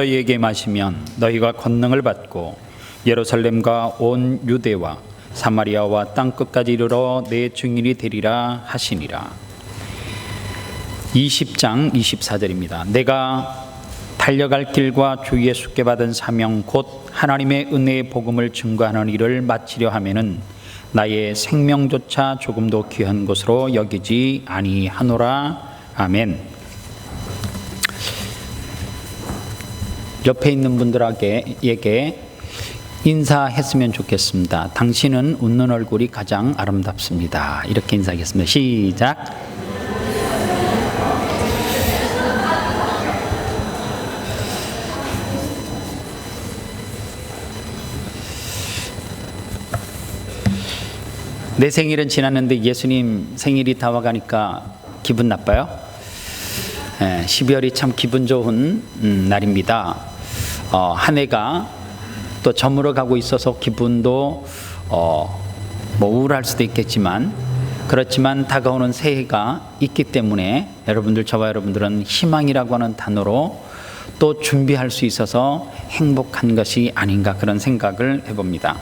너희에게 마시면 너희가 권능을 받고 예루살렘과 온 유대와 사마리아와 땅끝까지 이르러 내 증인이 되리라 하시니라. 20장 24절입니다. 내가 달려갈 길과 주 예수께 받은 사명 곧 하나님의 은혜의 복음을 증거하는 일을 마치려 하면은 나의 생명조차 조금도 귀한 것으로 여기지 아니하노라. 아멘. 옆에 있는 분들에게 인사했으면 좋겠습니다. 당신은 웃는 얼굴이 가장 아름답습니다. 이렇게 인사하겠습니다. 시작. 내 생일은 지났는데 예수님 생일이 다 와가니까 기분 나빠요? 12월이 참 기분 좋은 날입니다. 한 해가 또 저물어 가고 있어서 기분도 우울할 수도 있겠지만, 그렇지만 다가오는 새해가 있기 때문에 여러분들, 저와 여러분들은 희망이라고 하는 단어로 또 준비할 수 있어서 행복한 것이 아닌가, 그런 생각을 해봅니다.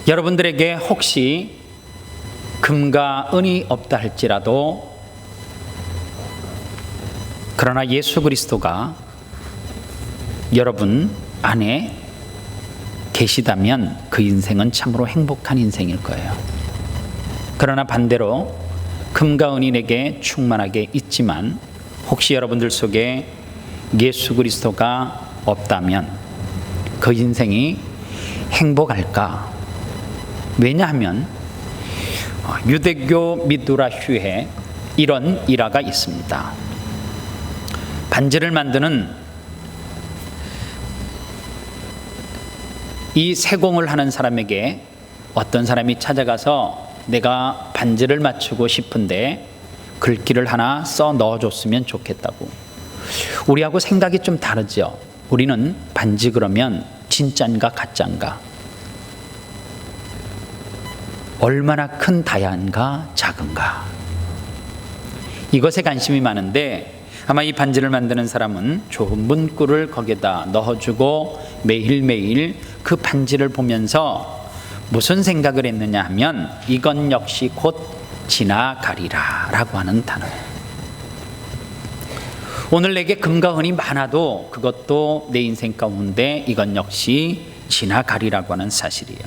여러분들에게 혹시 금과 은이 없다 할지라도, 그러나 예수 그리스도가 여러분 안에 계시다면 그 인생은 참으로 행복한 인생일 거예요. 그러나 반대로 금과 은이 내게 충만하게 있지만 혹시 여러분들 속에 예수 그리스도가 없다면 그 인생이 행복할까? 왜냐하면 유대교 미드라슈에 이런 일화가 있습니다. 반지를 만드는 이 세공을 하는 사람에게 어떤 사람이 찾아가서 내가 반지를 맞추고 싶은데 글귀를 하나 써 넣어줬으면 좋겠다고. 우리하고 생각이 좀 다르죠. 우리는 반지 그러면 진짠가 가짠가, 얼마나 큰 다양한가 작은가, 이것에 관심이 많은데, 아마 이 반지를 만드는 사람은 좋은 문구를 거기다 넣어주고 매일매일 그 반지를 보면서 무슨 생각을 했느냐 하면, 이건 역시 곧 지나가리라 라고 하는 단어예요. 오늘 내게 금과 은이 많아도 그것도 내 인생 가운데 이건 역시 지나가리라고 하는 사실이에요.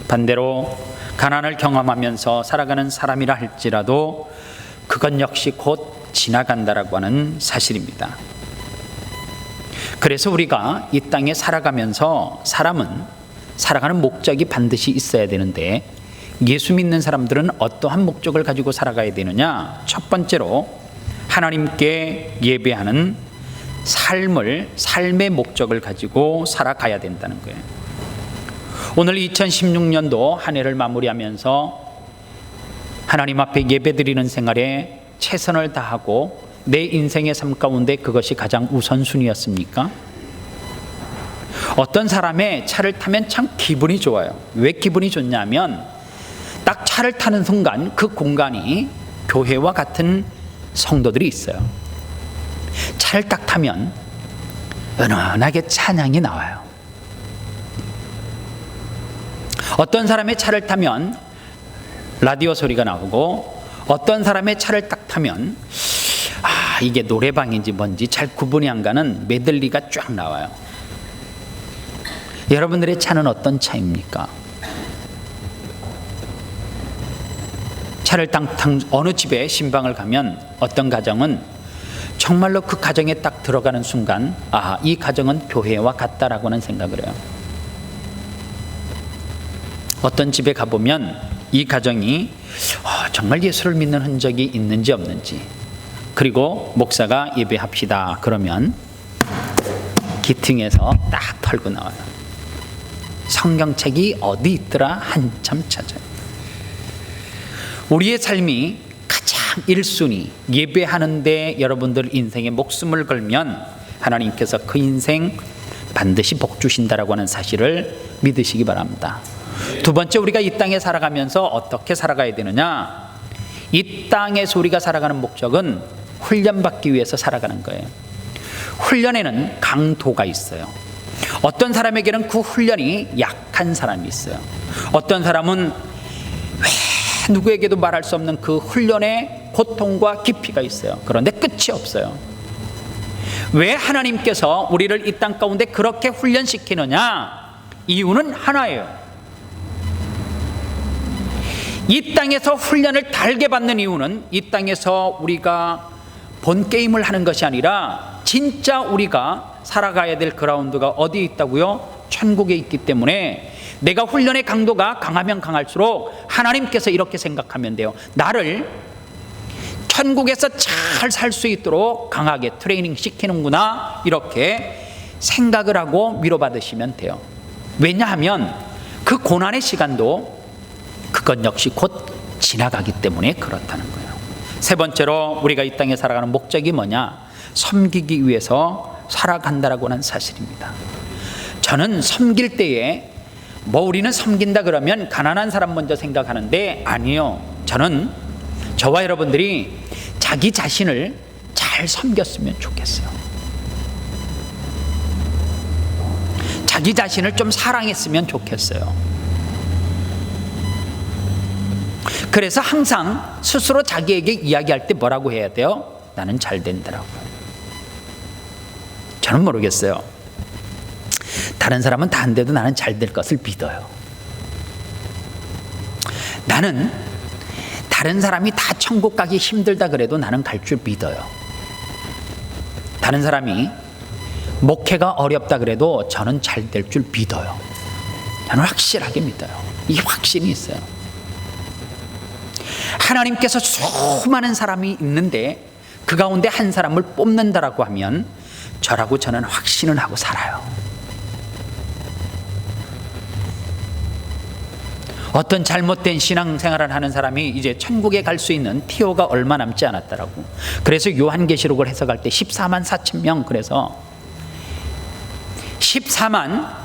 반대로 가난을 경험하면서 살아가는 사람이라 할지라도 그건 역시 곧 지나간다라고 하는 사실입니다. 그래서 우리가 이 땅에 살아가면서 사람은 살아가는 목적이 반드시 있어야 되는데, 예수 믿는 사람들은 어떠한 목적을 가지고 살아가야 되느냐? 첫 번째로 하나님께 예배하는 삶의 목적을 가지고 살아가야 된다는 거예요. 오늘 2016년도 한 해를 마무리하면서 하나님 앞에 예배드리는 생활에 최선을 다하고 내 인생의 삶 가운데 그것이 가장 우선순위였습니까? 어떤 사람의 차를 타면 참 기분이 좋아요. 왜 기분이 좋냐면 딱 차를 타는 순간 그 공간이 교회와 같은 성도들이 있어요. 차를 딱 타면 은은하게 찬양이 나와요. 어떤 사람의 차를 타면 라디오 소리가 나오고, 어떤 사람의 차를 딱 타면 이게 노래방인지 뭔지 잘 구분이 안 가는 메들리가 쫙 나와요. 여러분들의 차는 어떤 차입니까? 차를 어느 집에 신방을 가면 어떤 가정은 정말로 그 가정에 딱 들어가는 순간 이 가정은 교회와 같다라고 하는 생각을 해요. 어떤 집에 가보면 이 가정이 정말 예수를 믿는 흔적이 있는지 없는지, 그리고 목사가 예배합시다 그러면 기퉁에서 딱 털고 나와요. 성경책이 어디 있더라 한참 찾아요. 우리의 삶이 가장 1순위 예배하는데 여러분들 인생에 목숨을 걸면 하나님께서 그 인생 반드시 복 주신다라고 하는 사실을 믿으시기 바랍니다. 두 번째, 우리가 이 땅에 살아가면서 어떻게 살아가야 되느냐? 이 땅에서 우리가 살아가는 목적은 훈련받기 위해서 살아가는 거예요. 훈련에는 강도가 있어요. 어떤 사람에게는 그 훈련이 약한 사람이 있어요. 어떤 사람은 왜 누구에게도 말할 수 없는 그 훈련의 고통과 깊이가 있어요. 그런데 끝이 없어요. 왜 하나님께서 우리를 이 땅 가운데 그렇게 훈련시키느냐? 이유는 하나예요. 이 땅에서 훈련을 달게 받는 이유는 이 땅에서 우리가 본 게임을 하는 것이 아니라 진짜 우리가 살아가야 될 그라운드가 어디에 있다고요? 천국에 있기 때문에 내가 훈련의 강도가 강하면 강할수록 하나님께서 이렇게 생각하면 돼요. 나를 천국에서 잘 살 수 있도록 강하게 트레이닝 시키는구나, 이렇게 생각을 하고 위로받으시면 돼요. 왜냐하면 그 고난의 시간도 그것 역시 곧 지나가기 때문에 그렇다는 거예요. 세 번째로 우리가 이 땅에 살아가는 목적이 뭐냐? 섬기기 위해서 살아간다라고 하는 사실입니다. 저는 섬길 때에 우리는 섬긴다 그러면 가난한 사람 먼저 생각하는데 아니요. 저는 저와 여러분들이 자기 자신을 잘 섬겼으면 좋겠어요. 자기 자신을 좀 사랑했으면 좋겠어요. 그래서 항상 스스로 자기에게 이야기할 때 뭐라고 해야 돼요? 나는 잘 된다라고요. 저는 모르겠어요. 다른 사람은 다 안 돼도 나는 잘 될 것을 믿어요. 나는 다른 사람이 다 천국 가기 힘들다 그래도 나는 갈 줄 믿어요. 다른 사람이 목회가 어렵다 그래도 저는 잘 될 줄 믿어요. 저는 확실하게 믿어요. 이 확신이 있어요. 하나님께서 수많은 사람이 있는데 그 가운데 한 사람을 뽑는다라고 하면 저라고 저는 확신을 하고 살아요. 어떤 잘못된 신앙생활을 하는 사람이 이제 천국에 갈 수 있는 티오가 얼마 남지 않았더라고. 그래서 요한계시록을 해석할 때 14만 4천 명, 그래서 14만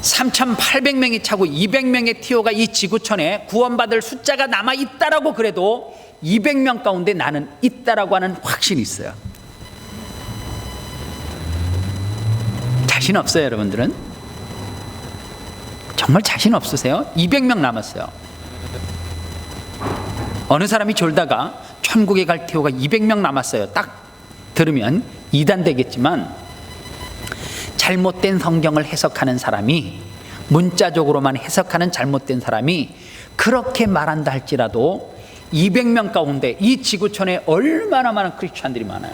3,800명이 차고 200명의 티오가 이 지구촌에 구원받을 숫자가 남아있다라고 그래도 200명 가운데 나는 있다라고 하는 확신이 있어요. 자신 없어요, 여러분들은? 정말 자신 없으세요? 200명 남았어요. 어느 사람이 졸다가 천국에 갈 티오가 200명 남았어요. 딱 들으면 이단되겠지만 잘못된 성경을 해석하는 사람이, 문자적으로만 해석하는 잘못된 사람이 그렇게 말한다 할지라도 200명 가운데 이 지구촌에 얼마나 많은 크리스찬들이 많아요.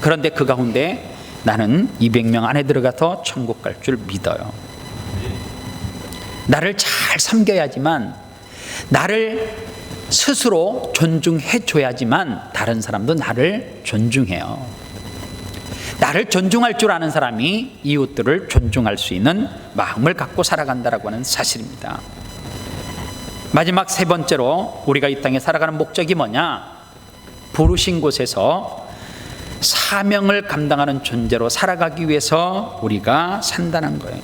그런데 그 가운데 나는 200명 안에 들어가서 천국 갈 줄 믿어요. 나를 잘 섬겨야지만, 나를 스스로 존중해 줘야지만 다른 사람도 나를 존중해요. 나를 존중할 줄 아는 사람이 이웃들을 존중할 수 있는 마음을 갖고 살아간다라고 하는 사실입니다. 마지막 세 번째로 우리가 이 땅에 살아가는 목적이 뭐냐? 부르신 곳에서 사명을 감당하는 존재로 살아가기 위해서 우리가 산다는 거예요.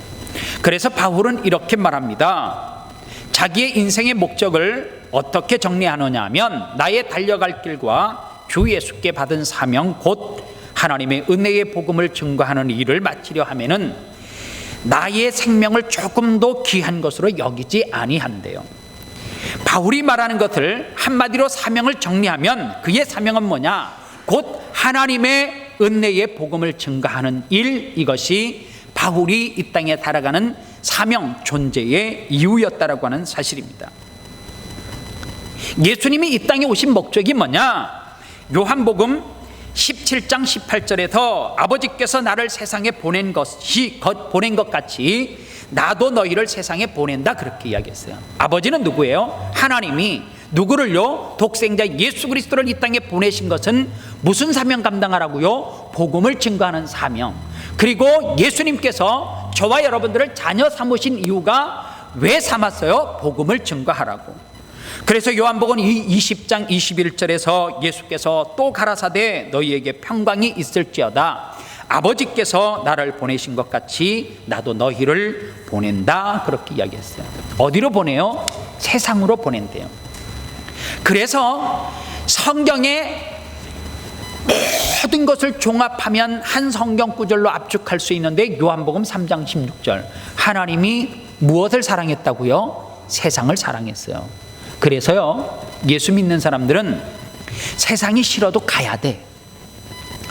그래서 바울은 이렇게 말합니다. 자기의 인생의 목적을 어떻게 정리하느냐 하면, 나의 달려갈 길과 주 예수께 받은 사명 곧 하나님의 은혜의 복음을 증거하는 일을 마치려 하면은 나의 생명을 조금도 귀한 것으로 여기지 아니한대요. 바울이 말하는 것을 한마디로 사명을 정리하면 그의 사명은 뭐냐? 곧 하나님의 은혜의 복음을 증거하는 일, 이것이 바울이 이 땅에 살아가는 사명 존재의 이유였다라고 하는 사실입니다. 예수님이 이 땅에 오신 목적이 뭐냐? 요한복음 17장 18절에서 아버지께서 나를 세상에 보낸 것 같이 나도 너희를 세상에 보낸다, 그렇게 이야기했어요. 아버지는 누구예요? 하나님이 누구를요? 독생자 예수 그리스도를 이 땅에 보내신 것은 무슨 사명 감당하라고요? 복음을 증거하는 사명. 그리고 예수님께서 저와 여러분들을 자녀 삼으신 이유가 왜 삼았어요? 복음을 증거하라고. 그래서 요한복음 20장 21절에서 예수께서 또 가라사대 너희에게 평강이 있을지어다, 아버지께서 나를 보내신 것 같이 나도 너희를 보낸다, 그렇게 이야기했어요. 어디로 보내요? 세상으로 보낸대요. 그래서 성경의 모든 것을 종합하면 한 성경 구절로 압축할 수 있는데, 요한복음 3장 16절, 하나님이 무엇을 사랑했다고요? 세상을 사랑했어요. 그래서요, 예수 믿는 사람들은 세상이 싫어도 가야 돼.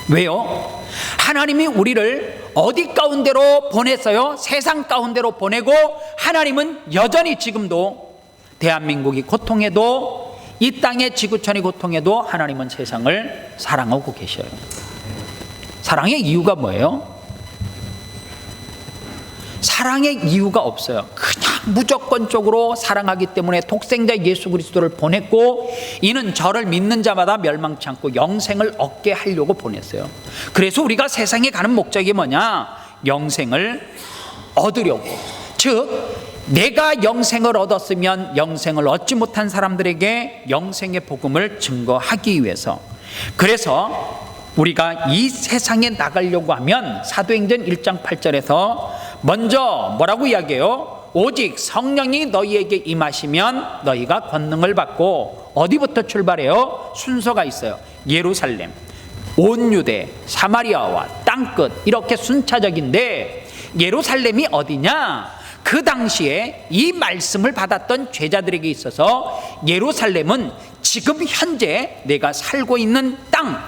왜요? 하나님이 우리를 어디 가운데로 보냈어요? 세상 가운데로 보내고, 하나님은 여전히 지금도 대한민국이 고통해도, 이 땅의 지구촌이 고통해도 하나님은 세상을 사랑하고 계셔요. 사랑의 이유가 뭐예요? 사랑의 이유가 없어요. 그냥 무조건적으로 사랑하기 때문에 독생자 예수 그리스도를 보냈고, 이는 저를 믿는 자마다 멸망치 않고 영생을 얻게 하려고 보냈어요. 그래서 우리가 세상에 가는 목적이 뭐냐? 영생을 얻으려고. 즉, 내가 영생을 얻었으면 영생을 얻지 못한 사람들에게 영생의 복음을 증거하기 위해서. 그래서 우리가 이 세상에 나가려고 하면 사도행전 1장 8절에서 먼저 뭐라고 이야기해요? 오직 성령이 너희에게 임하시면 너희가 권능을 받고, 어디부터 출발해요? 순서가 있어요. 예루살렘, 온 유대, 사마리아와 땅끝, 이렇게 순차적인데, 예루살렘이 어디냐? 그 당시에 이 말씀을 받았던 제자들에게 있어서 예루살렘은 지금 현재 내가 살고 있는 땅,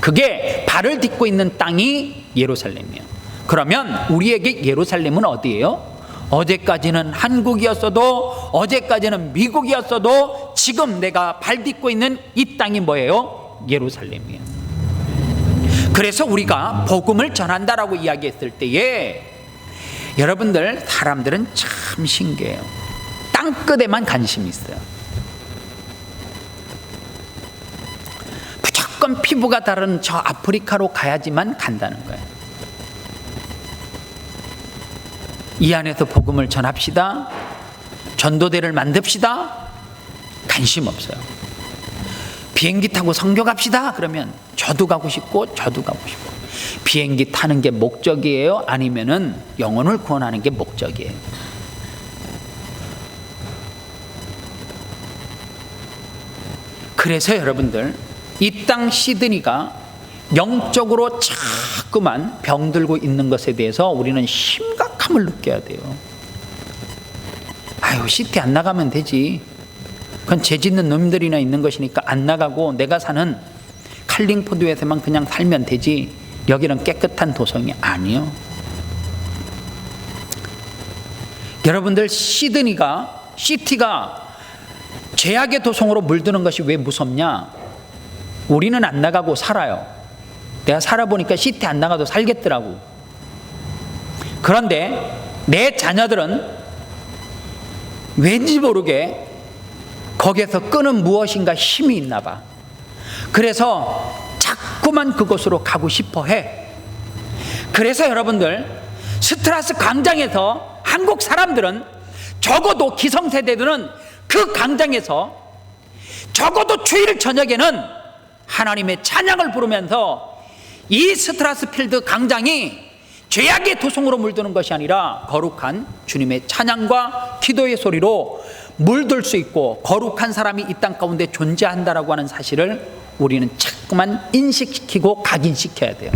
그게 발을 딛고 있는 땅이 예루살렘이에요. 그러면 우리에게 예루살렘은 어디예요? 어제까지는 한국이었어도, 어제까지는 미국이었어도, 지금 내가 발 딛고 있는 이 땅이 뭐예요? 예루살렘이에요. 그래서 우리가 복음을 전한다라고 이야기했을 때에, 여러분들, 사람들은 참 신기해요. 땅끝에만 관심이 있어요. 무조건 피부가 다른 저 아프리카로 가야지만 간다는 거예요. 이 안에서 복음을 전합시다, 전도대를 만듭시다, 관심 없어요. 비행기 타고 선교 갑시다 그러면 저도 가고 싶고 저도 가고 싶고. 비행기 타는 게 목적이에요? 아니면은 영혼을 구원하는 게 목적이에요? 그래서 여러분들, 이 땅 시드니가 영적으로 자꾸만 병들고 있는 것에 대해서 우리는 심각함을 느껴야 돼요. 아유, 시티 안 나가면 되지, 그건 죄 짓는 놈들이나 있는 것이니까 안 나가고 내가 사는 칼링포드에서만 그냥 살면 되지, 여기는 깨끗한 도성이 아니요. 여러분들, 시티가 죄악의 도성으로 물드는 것이 왜 무섭냐? 우리는 안 나가고 살아요. 내가 살아보니까 시티 안 나가도 살겠더라고. 그런데 내 자녀들은 왠지 모르게 거기에서 끄는 무엇인가 힘이 있나 봐. 그래서 자꾸만 그곳으로 가고 싶어 해. 그래서 여러분들, 스트라스 광장에서 한국 사람들은, 적어도 기성세대들은 그 광장에서 적어도 주일 저녁에는 하나님의 찬양을 부르면서, 이 스트라스필드 광장이 죄악의 도성으로 물드는 것이 아니라 거룩한 주님의 찬양과 기도의 소리로 물들 수 있고, 거룩한 사람이 이 땅 가운데 존재한다라고 하는 사실을 우리는 자꾸만 인식시키고 각인시켜야 돼요.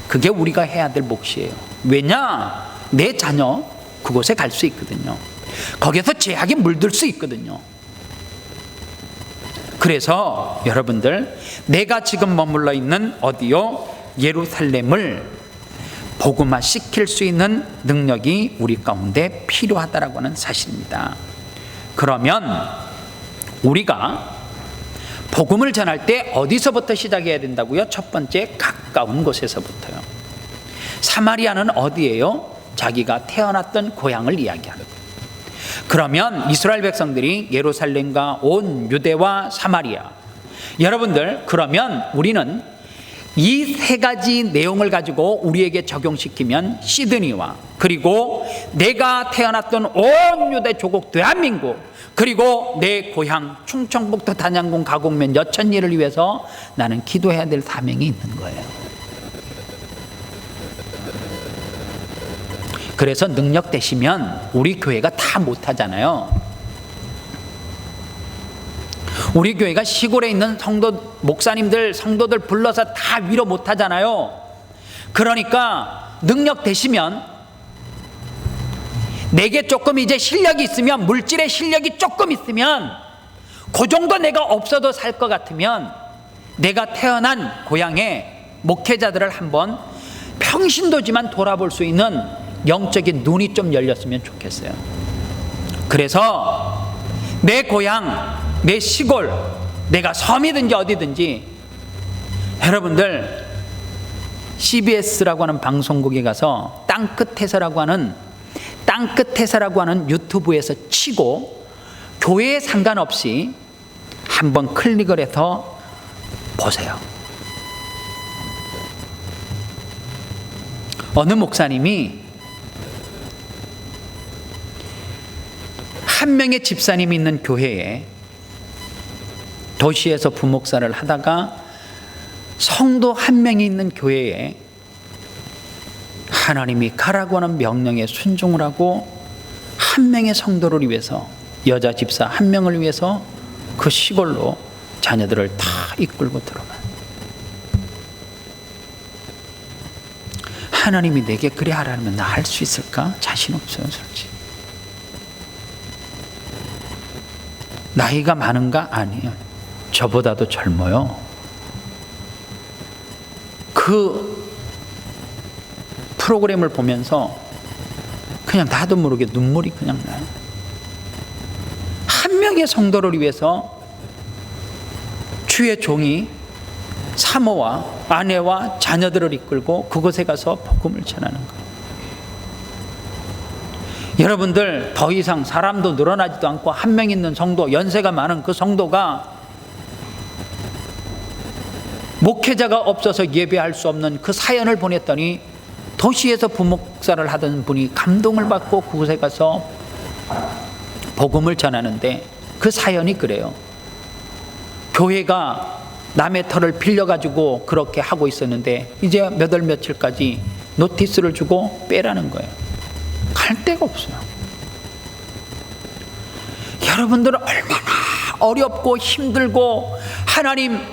그게 우리가 해야 될 몫이에요. 왜냐? 내 자녀 그곳에 갈 수 있거든요. 거기서 죄악이 물들 수 있거든요. 그래서 여러분들, 내가 지금 머물러 있는 어디요? 예루살렘을 복음화 시킬 수 있는 능력이 우리 가운데 필요하다라고 하는 사실입니다. 그러면 우리가 복음을 전할 때 어디서부터 시작해야 된다고요? 첫 번째, 가까운 곳에서부터요. 사마리아는 어디예요? 자기가 태어났던 고향을 이야기하는 거예요. 그러면 이스라엘 백성들이 예루살렘과 온 유대와 사마리아, 여러분들, 그러면 우리는 이 세 가지 내용을 가지고 우리에게 적용시키면 시드니와, 그리고 내가 태어났던 온 유대 조국 대한민국, 그리고 내 고향 충청북도 단양군 가곡면 여천리를 위해서 나는 기도해야 될 사명이 있는 거예요. 그래서 능력 되시면 우리 교회가 다 못하잖아요. 우리 교회가 시골에 있는 목사님들, 성도들 불러서 다 위로 못 하잖아요. 그러니까 능력 되시면, 내게 조금 이제 실력이 있으면, 물질의 실력이 조금 있으면, 그 정도 내가 없어도 살 것 같으면 내가 태어난 고향에 목회자들을 한번 평신도지만 돌아볼 수 있는 영적인 눈이 좀 열렸으면 좋겠어요. 그래서 내 고향, 내 시골, 내가 섬이든지 어디든지, 여러분들 CBS라고 하는 방송국에 가서 땅끝에서라고 하는 유튜브에서 치고 교회에 상관없이 한번 클릭을 해서 보세요. 어느 목사님이 한 명의 집사님이 있는 교회에 도시에서 부목사를 하다가 성도 한 명이 있는 교회에 하나님이 가라고 하는 명령에 순종을 하고 한 명의 성도를 위해서, 여자 집사 한 명을 위해서 그 시골로 자녀들을 다 이끌고 들어가. 하나님이 내게 그래 하라면 나 할 수 있을까? 자신 없어요, 솔직히. 나이가 많은가? 아니에요. 저보다도 젊어요. 그 프로그램을 보면서 그냥 나도 모르게 눈물이 그냥 나요. 한 명의 성도를 위해서 주의 종이 사모와 아내와 자녀들을 이끌고 그곳에 가서 복음을 전하는 거예요. 여러분들, 더 이상 사람도 늘어나지도 않고 한 명 있는 성도, 연세가 많은 그 성도가 목회자가 없어서 예배할 수 없는 그 사연을 보냈더니 도시에서 부목사를 하던 분이 감동을 받고 그곳에 가서 복음을 전하는데, 그 사연이 그래요. 교회가 남의 터를 빌려가지고 그렇게 하고 있었는데 이제 몇 월 며칠까지 노티스를 주고 빼라는 거예요. 갈 데가 없어요. 여러분들은 얼마나 어렵고 힘들고 하나님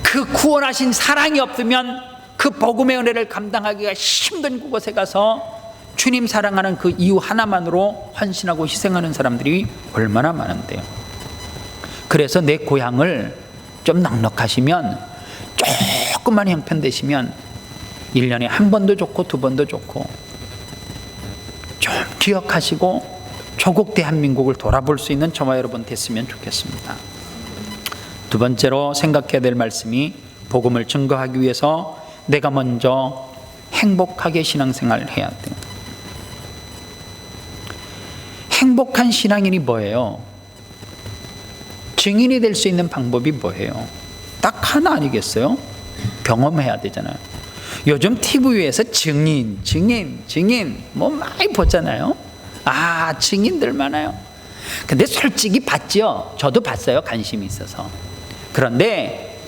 그 구원하신 사랑이 없으면 그 복음의 은혜를 감당하기가 힘든 그곳에 가서 주님 사랑하는 그 이유 하나만으로 헌신하고 희생하는 사람들이 얼마나 많은데요. 그래서 내 고향을 좀 넉넉하시면, 조금만 형편되시면 1년에 한 번도 좋고 두 번도 좋고 좀 기억하시고 조국 대한민국을 돌아볼 수 있는 저와 여러분 됐으면 좋겠습니다. 두 번째로 생각해야 될 말씀이, 복음을 증거하기 위해서 내가 먼저 행복하게 신앙생활을 해야 돼요. 행복한 신앙인이 뭐예요? 증인이 될 수 있는 방법이 뭐예요? 딱 하나 아니겠어요? 경험해야 되잖아요. 요즘 TV에서 증인 뭐 많이 보잖아요. 아, 증인들 많아요. 근데 솔직히 봤죠? 저도 봤어요, 관심이 있어서. 그런데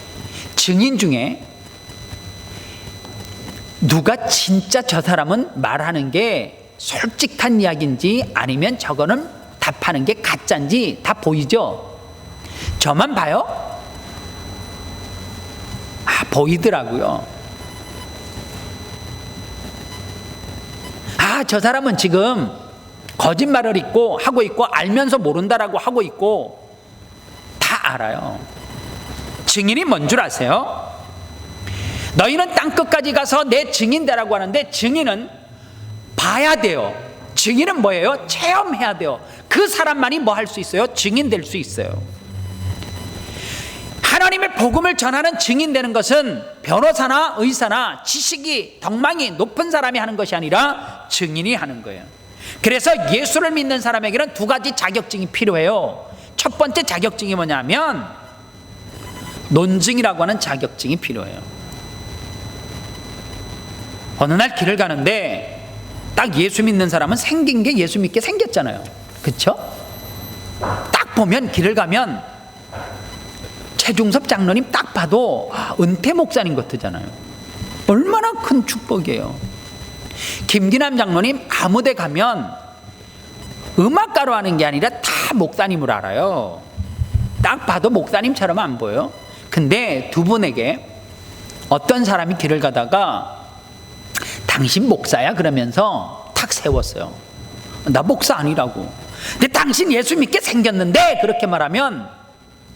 증인 중에 누가 진짜 저 사람은 말하는 게 솔직한 이야기인지 아니면 저거는 답하는 게 가짜인지 다 보이죠? 저만 봐요? 아, 보이더라고요. 아, 저 사람은 지금 거짓말을 하고 있고 알면서 모른다라고 하고 있고 다 알아요. 증인이 뭔 줄 아세요? 너희는 땅끝까지 가서 내 증인 되라고 하는데, 증인은 봐야 돼요. 증인은 뭐예요? 체험해야 돼요. 그 사람만이 뭐 할 수 있어요? 증인 될 수 있어요. 하나님의 복음을 전하는 증인 되는 것은 변호사나 의사나 지식이 덕망이 높은 사람이 하는 것이 아니라 증인이 하는 거예요. 그래서 예수를 믿는 사람에게는 두 가지 자격증이 필요해요. 첫 번째 자격증이 뭐냐면 논증이라고 하는 자격증이 필요해요. 어느 날 길을 가는데 딱 예수 믿는 사람은 생긴 게 예수 믿게 생겼잖아요. 그렇죠? 딱 보면, 길을 가면 최중섭 장로님 딱 봐도 은퇴 목사님 같으잖아요. 얼마나 큰 축복이에요. 김기남 장로님 아무 데 가면 음악가로 하는 게 아니라 다 목사님을 알아요. 딱 봐도 목사님처럼 안 보여요. 근데 두 분에게 어떤 사람이 길을 가다가 당신 목사야? 그러면서 탁 세웠어요. 나 목사 아니라고. 근데 당신 예수 믿게 생겼는데? 그렇게 말하면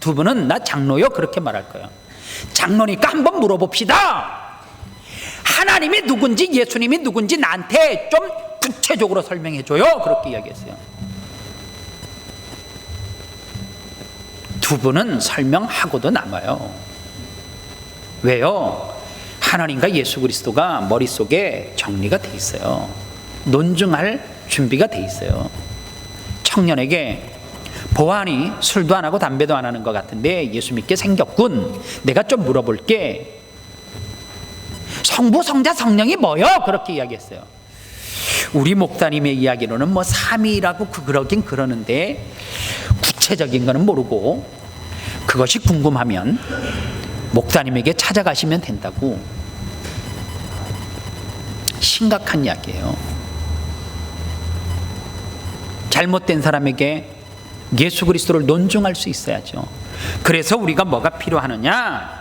두 분은 나 장로요? 그렇게 말할 거예요. 장로니까 한번 물어봅시다. 하나님이 누군지 예수님이 누군지 나한테 좀 구체적으로 설명해줘요. 그렇게 이야기했어요. 두 분은 설명하고도 남아요. 왜요? 하나님과 예수 그리스도가 머릿속에 정리가 돼 있어요. 논증할 준비가 돼 있어요. 청년에게 보아하니 술도 안 하고 담배도 안 하는 것 같은데 예수 믿게 생겼군. 내가 좀 물어볼게. 성부, 성자, 성령이 뭐요? 그렇게 이야기했어요. 우리 목사님의 이야기로는 뭐 삼위라고 그러긴 그러는데 구체적인 거는 모르고 그것이 궁금하면 목사님에게 찾아가시면 된다고. 심각한 이야기예요. 잘못된 사람에게 예수 그리스도를 논증할 수 있어야죠. 그래서 우리가 뭐가 필요하느냐?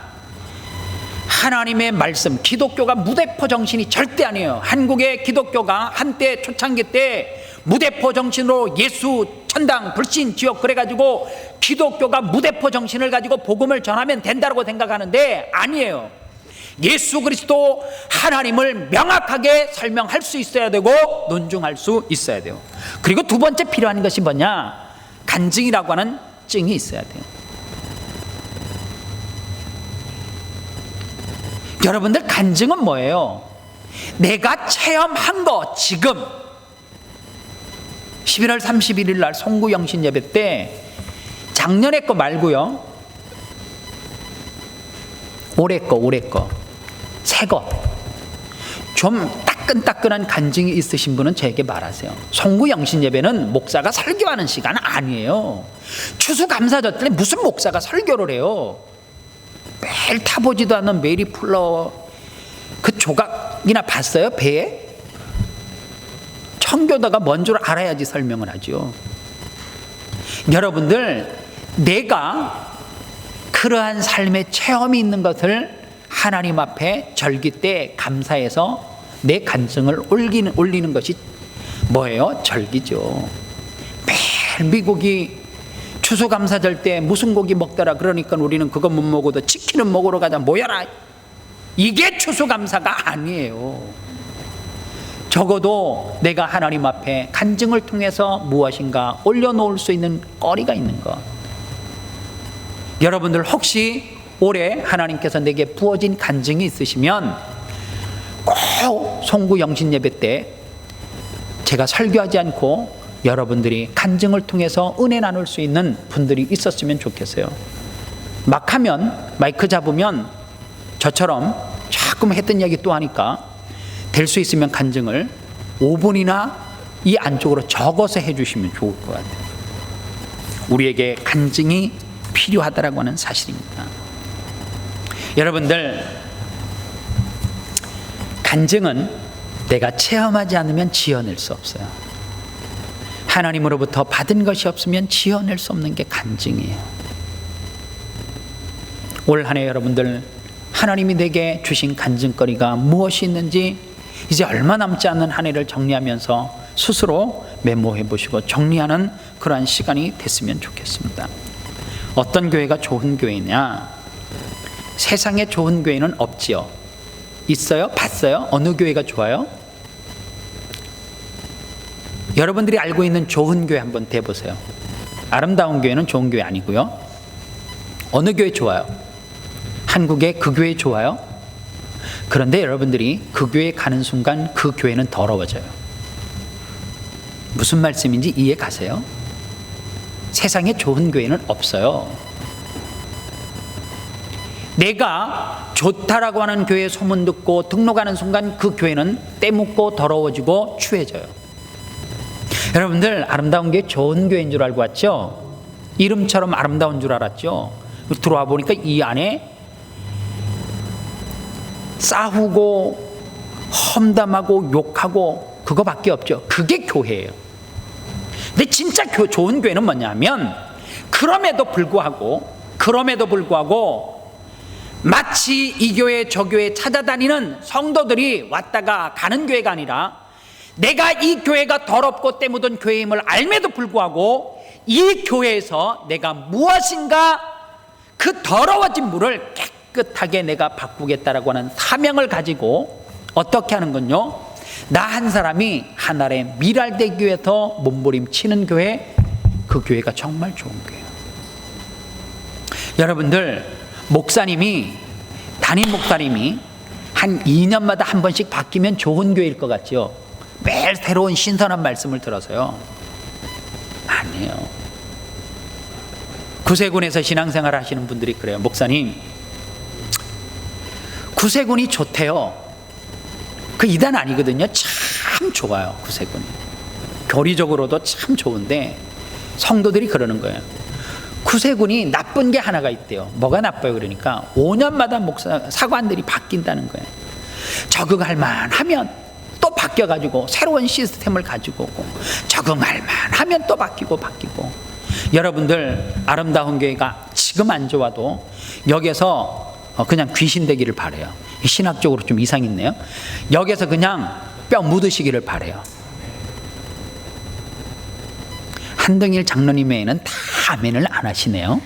하나님의 말씀, 기독교가 무대포 정신이 절대 아니에요. 한국의 기독교가 한때 초창기 때 무대포 정신으로 예수, 천당, 불신, 지옥 그래가지고 기독교가 무대포 정신을 가지고 복음을 전하면 된다고 생각하는데 아니에요. 예수 그리스도 하나님을 명확하게 설명할 수 있어야 되고 논증할 수 있어야 돼요. 그리고 두 번째 필요한 것이 뭐냐? 간증이라고 하는 증이 있어야 돼요. 여러분들 간증은 뭐예요? 내가 체험한 거. 지금 11월 31일 날 송구영신 예배 때 작년에 거 말고요, 올해 거 새 거 좀 따끈따끈한 간증이 있으신 분은 저에게 말하세요. 송구영신 예배는 목사가 설교하는 시간은 아니에요. 추수감사절 때 무슨 목사가 설교를 해요? 매일 타보지도 않는 메리 플라워 그 조각이나 봤어요? 배에? 청교도가 뭔 줄 알아야지 설명을 하죠. 여러분들, 내가 그러한 삶의 체험이 있는 것을 하나님 앞에 절기 때 감사해서 내 간증을 올리는 것이 뭐예요? 절기죠. 매일 미국이 추수감사절 때 무슨 고기 먹더라 그러니까 우리는 그거 못 먹어도 치킨은 먹으러 가자 모여라. 이게 추수감사가 아니에요. 적어도 내가 하나님 앞에 간증을 통해서 무엇인가 올려놓을 수 있는 거리가 있는 것. 여러분들 혹시 올해 하나님께서 내게 부어진 간증이 있으시면 꼭 송구 영신 예배 때 제가 설교하지 않고 여러분들이 간증을 통해서 은혜 나눌 수 있는 분들이 있었으면 좋겠어요. 막 하면 마이크 잡으면 저처럼 조금 했던 이야기 또 하니까 될 수 있으면 간증을 5분이나 이 안쪽으로 적어서 해주시면 좋을 것 같아요. 우리에게 간증이 필요하다라고 하는 사실입니다. 여러분들, 간증은 내가 체험하지 않으면 지어낼 수 없어요. 하나님으로부터 받은 것이 없으면 지어낼 수 없는 게 간증이에요. 올 한 해 여러분들, 하나님이 내게 주신 간증거리가 무엇이 있는지 이제 얼마 남지 않는 한 해를 정리하면서 스스로 메모해 보시고 정리하는 그러한 시간이 됐으면 좋겠습니다. 어떤 교회가 좋은 교회냐? 세상에 좋은 교회는 없지요. 있어요? 봤어요? 어느 교회가 좋아요? 여러분들이 알고 있는 좋은 교회 한번 대보세요. 아름다운 교회는 좋은 교회 아니고요. 어느 교회 좋아요? 한국에 그 교회 좋아요? 그런데 여러분들이 그 교회에 가는 순간 그 교회는 더러워져요. 무슨 말씀인지 이해 가세요? 세상에 좋은 교회는 없어요. 내가 좋다라고 하는 교회 소문 듣고 등록하는 순간 그 교회는 때묻고 더러워지고 추해져요. 여러분들, 아름다운 교회 좋은 교회인 줄 알고 왔죠? 이름처럼 아름다운 줄 알았죠? 들어와 보니까 이 안에 싸우고 험담하고 욕하고 그거밖에 없죠. 그게 교회예요. 근데 진짜 좋은 교회는 뭐냐면 그럼에도 불구하고 마치 이 교회 저 교회 찾아다니는 성도들이 왔다가 가는 교회가 아니라 내가 이 교회가 더럽고 때 묻은 교회임을 알매도 불구하고 이 교회에서 내가 무엇인가 그 더러워진 물을 깨끗하게 내가 바꾸겠다라고 하는 사명을 가지고 어떻게 하는군요. 나 한 사람이 하나의 미랄대교에서 몸부림치는 교회, 그 교회가 정말 좋은 교회예요. 여러분들, 담임 목사님이 한 2년마다 한 번씩 바뀌면 좋은 교회일 것 같죠? 매일 새로운 신선한 말씀을 들어서요. 아니에요. 구세군에서 신앙생활 하시는 분들이 그래요. 목사님, 구세군이 좋대요. 그 이단 아니거든요. 참 좋아요. 구세군이 교리적으로도 참 좋은데 성도들이 그러는 거예요. 구세군이 나쁜 게 하나가 있대요. 뭐가 나빠요? 그러니까 5년마다 사관들이 바뀐다는 거예요. 적응할 만하면 또 바뀌어가지고 새로운 시스템을 가지고 오고, 적응할 만하면 또 바뀌고. 여러분들, 아름다운 교회가 지금 안 좋아도 여기서 그냥 귀신 되기를 바라요. 신학적으로 좀 이상 있네요. 여기서 그냥 뼈 묻으시기를 바라요. 한등일 장로님 외에는 다 아멘을 안 하시네요.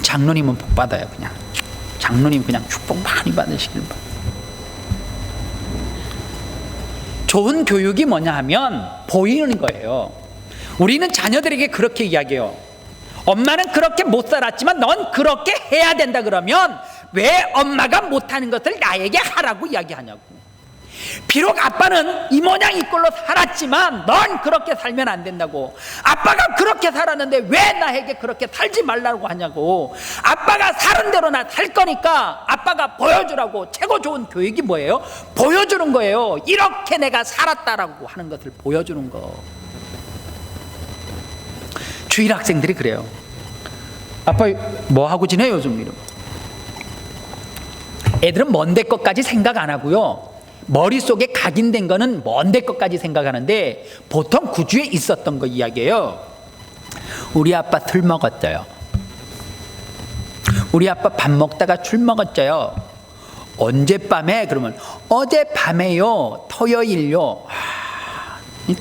장로님은 복 받아요. 그냥 장로님 그냥 축복 많이 받으시길 바라요. 좋은 교육이 뭐냐 하면 보이는 거예요. 우리는 자녀들에게 그렇게 이야기해요. 엄마는 그렇게 못 살았지만 넌 그렇게 해야 된다. 그러면 왜 엄마가 못하는 것을 나에게 하라고 이야기하냐고. 비록 아빠는 이 모양 이 꼴로 살았지만 넌 그렇게 살면 안 된다고. 아빠가 그렇게 살았는데 왜 나에게 그렇게 살지 말라고 하냐고. 아빠가 살은 대로 나 살 거니까 아빠가 보여주라고. 최고 좋은 교육이 뭐예요? 보여주는 거예요. 이렇게 내가 살았다라고 하는 것을 보여주는 거. 주일 학생들이 그래요. 아빠 뭐 하고 지내 요즘? 이러고. 애들은 먼데 것까지 생각 안 하고요, 머릿속에 각인된 거는 먼데 것까지 생각하는데 보통 구주에 있었던 거 이야기예요. 우리 아빠 술 먹었어요. 우리 아빠 밥 먹다가 술 먹었어요. 언젯밤에? 그러면 어젯밤에요. 토요일요.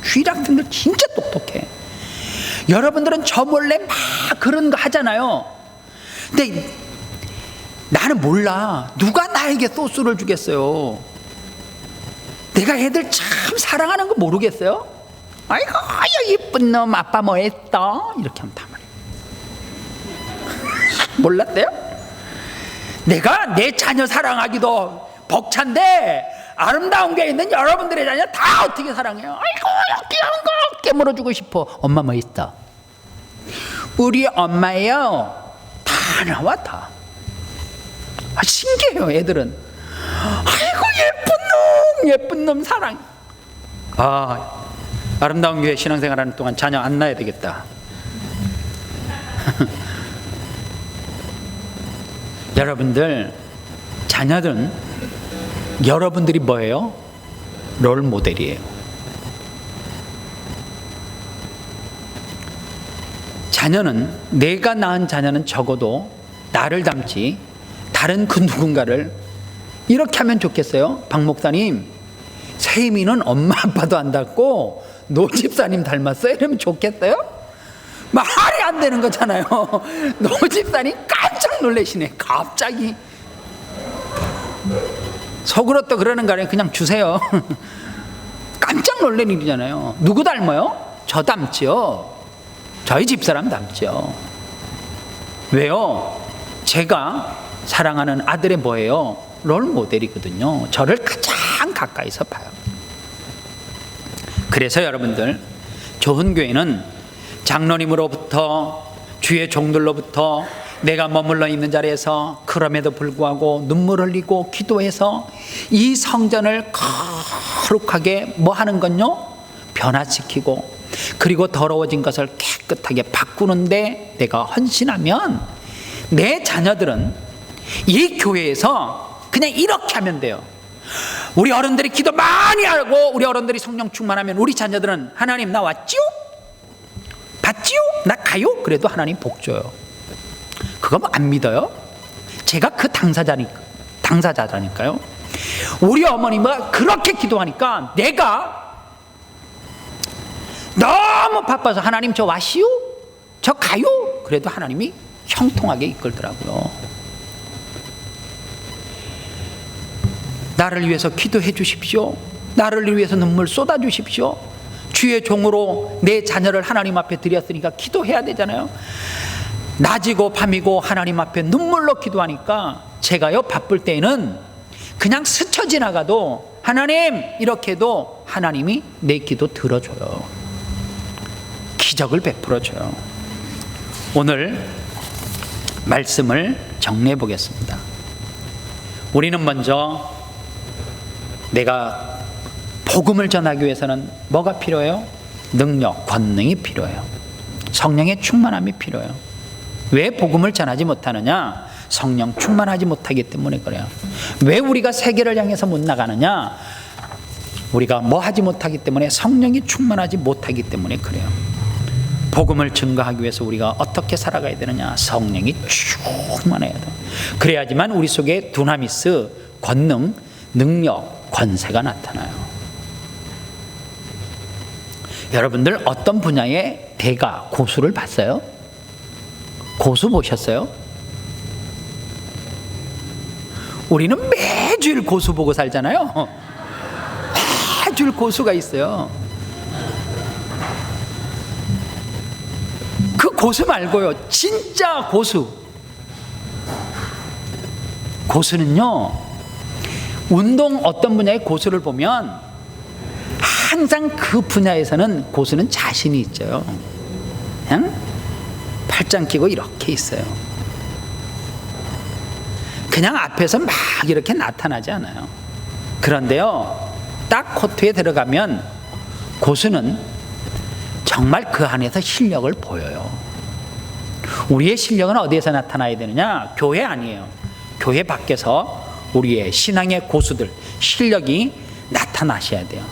주일 학생들 진짜 똑똑해. 여러분들은 저 몰래 막 그런 거 하잖아요. 근데 나는 몰라. 누가 나에게 소스를 주겠어요? 내가 애들 참 사랑하는 거 모르겠어요? 아이고 이쁜 놈, 아빠 뭐 했어? 이렇게 하면 다 말이에요. 몰랐대요? 내가 내 자녀 사랑하기도 벅찬데 아름다운 게 있는 여러분들의 자녀 다 어떻게 사랑해요? 아이고 귀여운 거 깨물어주고 싶어. 엄마 뭐 있어? 우리 엄마예요. 다 나와 다. 신기해요. 애들은 아이고 예쁜 놈 사랑. 아름다운 교회 신앙생활하는 동안 자녀 안 낳아야 되겠다. 여러분들, 자녀들은 여러분들이 뭐예요? 롤 모델이에요. 자녀는, 내가 낳은 자녀는 적어도 나를 닮지 다른 그 누군가를 이렇게 하면 좋겠어요? 박 목사님, 세임이는 엄마 아빠도 안 닮고 노 집사님 닮았어요? 이러면 좋겠어요? 말이 안 되는 거잖아요. 노 집사님 깜짝 놀라시네. 갑자기 속으로 또 그러는 거 아니에요? 그냥 주세요. 깜짝 놀랄 일이잖아요. 누구 닮아요? 저 닮지요. 저희 집사람 닮지요. 왜요? 제가 사랑하는 아들의 뭐예요? 롤 모델이거든요. 저를 가장 가까이서 봐요. 그래서 여러분들, 좋은 교회는 장로님으로부터, 주의 종들로부터, 내가 머물러 있는 자리에서 그럼에도 불구하고 눈물 흘리고 기도해서 이 성전을 거룩하게 뭐 하는 건요? 변화시키고, 그리고 더러워진 것을 깨끗하게 바꾸는데 내가 헌신하면 내 자녀들은 이 교회에서 그냥 이렇게 하면 돼요. 우리 어른들이 기도 많이 하고 우리 어른들이 성령 충만하면 우리 자녀들은 하나님 나 왔지요? 봤지요? 나 가요? 그래도 하나님 복 줘요. 그거 안 믿어요? 제가 그 당사자라니까요. 우리 어머니가 그렇게 기도하니까 내가 너무 바빠서 하나님 저 와시오? 저 가요? 그래도 하나님이 형통하게 이끌더라고요. 나를 위해서 기도해 주십시오. 나를 위해서 눈물 쏟아 주십시오. 주의 종으로 내 자녀를 하나님 앞에 드렸으니까 기도해야 되잖아요. 낮이고 밤이고 하나님 앞에 눈물로 기도하니까 제가요 바쁠 때에는 그냥 스쳐 지나가도 하나님 이렇게 해도 하나님이 내 기도 들어줘요. 기적을 베풀어줘요. 오늘 말씀을 정리해 보겠습니다. 우리는 먼저 내가 복음을 전하기 위해서는 뭐가 필요해요? 능력, 권능이 필요해요. 성령의 충만함이 필요해요. 왜 복음을 전하지 못하느냐? 성령 충만하지 못하기 때문에 그래요. 왜 우리가 세계를 향해서 못 나가느냐? 우리가 뭐 하지 못하기 때문에, 성령이 충만하지 못하기 때문에 그래요. 복음을 증거하기 위해서 우리가 어떻게 살아가야 되느냐? 성령이 충만해야 돼요. 그래야지만 우리 속에 두나미스, 권능, 능력, 권세가 나타나요. 여러분들 어떤 분야의 대가, 고수를 봤어요? 고수 보셨어요? 우리는 매주일 고수 보고 살잖아요. 매주일 고수가 있어요. 그 고수 말고요, 진짜 고수. 고수는요, 운동 어떤 분야의 고수를 보면 항상 그 분야에서는 고수는 자신이 있죠. 그냥 팔짱 끼고 이렇게 있어요. 그냥 앞에서 막 이렇게 나타나지 않아요. 그런데요, 딱 코트에 들어가면 고수는 정말 그 안에서 실력을 보여요. 우리의 실력은 어디에서 나타나야 되느냐? 교회 아니에요. 교회 밖에서 우리의 신앙의 고수들, 실력이 나타나셔야 돼요.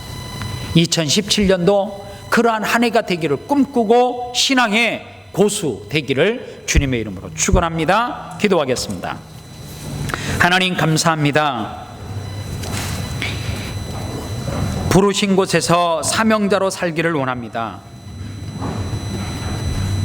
2017년도 그러한 한 해가 되기를 꿈꾸고 신앙의 고수 되기를 주님의 이름으로 축원합니다. 기도하겠습니다. 하나님 감사합니다. 부르신 곳에서 사명자로 살기를 원합니다.